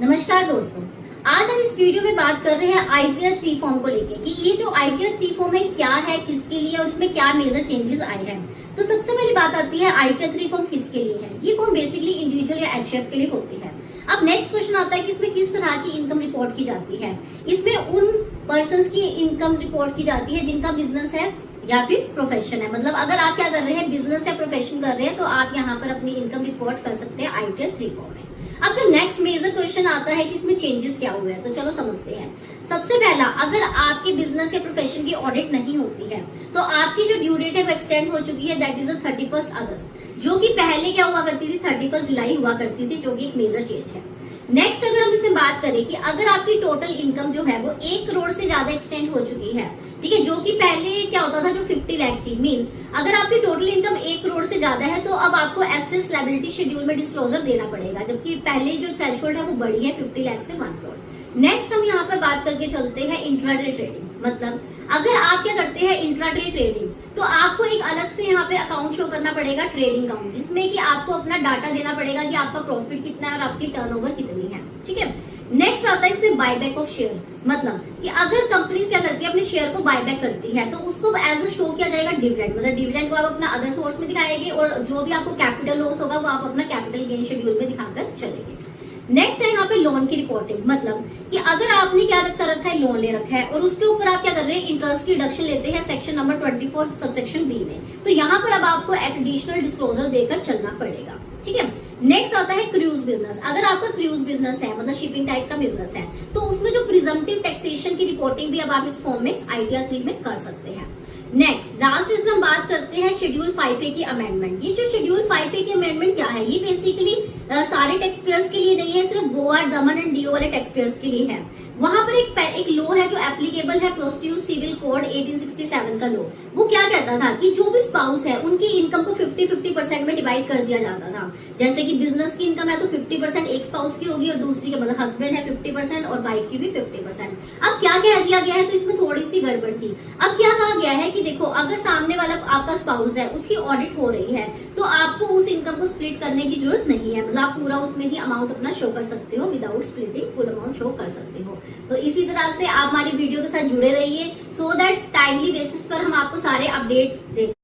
नमस्कार दोस्तों, आज हम इस वीडियो में बात कर रहे हैं आईटीआर 3 फॉर्म को लेकर कि ये जो आईटीआर 3 फॉर्म है क्या है, किसके लिए और इसमें क्या मेजर चेंजेस आए हैं। तो सबसे पहली बात आती है आईटीआर 3 फॉर्म किसके लिए है। ये फॉर्म बेसिकली इंडिविजुअल या एचयूएफ के लिए होती है। अब नेक्स्ट क्वेश्चन आता है कि इसमें किस तरह की इनकम रिपोर्ट की जाती है। इसमें उन पर्संस की इनकम रिपोर्ट की जाती है जिनका बिजनेस है या फिर प्रोफेशन है। मतलब अगर आप क्या कर रहे हैं, बिजनेस या प्रोफेशन कर रहे हैं, तो आप यहाँ पर अपनी इनकम रिपोर्ट कर सकते हैं आईटीआर 3 फॉर्म में। अब जो नेक्स्ट मेजर क्वेश्चन आता है कि इसमें चेंजेस क्या हुए हैं, तो चलो समझते हैं। सबसे पहला, अगर आपके बिजनेस या प्रोफेशन की ऑडिट नहीं होती है तो आपकी जो ड्यू डेट है वो एक्सटेंड हो चुकी है, दैट इज 31 अगस्त, जो कि पहले क्या हुआ करती थी 31 जुलाई हुआ करती थी, जो कि एक मेजर चेंज है। नेक्स्ट अगर हम इसमें बात करें कि अगर आपकी टोटल इनकम जो है वो 1 करोड़ से ज्यादा एक्सटेंड हो चुकी है, ठीक है, जो कि पहले क्या होता था जो 50 लाख थी, मींस अगर आपकी टोटल इनकम 1 करोड़ से ज्यादा है तो अब आपको एसेट्स लायबिलिटी शेड्यूल में डिस्क्लोजर देना पड़ेगा, जबकि पहले जो थ्रेशोल्ड है वो बढ़ी है 50 लाख से 1 करोड़। नेक्स्ट हम यहाँ पर बात करके चलते हैं इंट्राडे ट्रेडिंग। मतलब अगर आप क्या करते हैं इंट्राडे ट्रेडिंग, तो आपको एक अलग से यहाँ पे अकाउंट शो करना पड़ेगा, ट्रेडिंग अकाउंट, जिसमें कि आपको अपना डाटा देना पड़ेगा कि आपका प्रॉफिट कितना है और आपकी टर्नओवर कितनी है, ठीक है। नेक्स्ट आता है इसमें बायबैक ऑफ शेयर। मतलब कि अगर कंपनीज क्या करती है अपने शेयर को बायबैक करती है तो उसको एज अ शो किया जाएगा डिविडेंड। मतलब डिविडेंड को आप अपना अदर सोर्स में दिखाएंगे और जो भी आपको कैपिटल लॉस होगा वो आप अपना कैपिटल गेन शेड्यूल में दिखाकर चलेंगे। नेक्स्ट है यहाँ पे लोन की रिपोर्टिंग। मतलब कि अगर आपने क्या कर रखा है, लोन ले रखा है और उसके ऊपर आप क्या कर रहे हैं, इंटरेस्ट की डिडक्शन लेते हैं सेक्शन नंबर 24 सबसेक्शन बी में, तो यहाँ पर अब आपको एडिशनल डिस्क्लोजर देकर चलना पड़ेगा, ठीक है। नेक्स्ट आता है क्रूज बिजनेस। अगर आपका क्रूज बिजनेस है, मतलब शिपिंग टाइप का बिजनेस है, तो उसमें जो प्रिजम्पटिव टैक्सेशन की रिपोर्टिंग भी अब आप इस फॉर्म में आईटीआर 3 में कर सकते हैं। नेक्स्ट लास्ट इसमें हम बात करते हैं शेड्यूल 5A की अमेंडमेंट। ये जो शेड्यूल 5A की अमेंडमेंट क्या है, ये बेसिकली सारे टैक्स पेयर्स के लिए नहीं है, सिर्फ गोवा, दमन एंड डीओ वाले टैक्स पेयर्स के लिए है। वहां पर एक लॉ है जो एप्लीकेबल है, प्रोस्टिट्यूट सिविल कोड 1867 का लॉ। वो क्या कहता था कि जो भी स्पाउस है उनकी इनकम को 50-50% में डिवाइड कर दिया जाता था। जैसे कि बिजनेस की इनकम है तो 50% एक स्पाउस की होगी और दूसरी के मतलब हस्बैंड है 50% और वाइफ की भी 50%। अब क्या कह दिया गया है, तो इसमें थोड़ी सी गड़बड़ थी। अब क्या कहा गया है कि देखो, अगर सामने वाला आपका स्पाउस है उसकी ऑडिट हो रही है तो आपको उस इनकम को स्प्लिट करने की जरूरत नहीं है। मतलब आप पूरा उसमें ही अमाउंट अपना शो कर सकते हो, without splitting full amount show कर सकते हो। तो इसी तरह से आप हमारी वीडियो के साथ जुड़े रहिए, सो दैट टाइमली बेसिस पर हम आपको सारे अपडेट्स दें।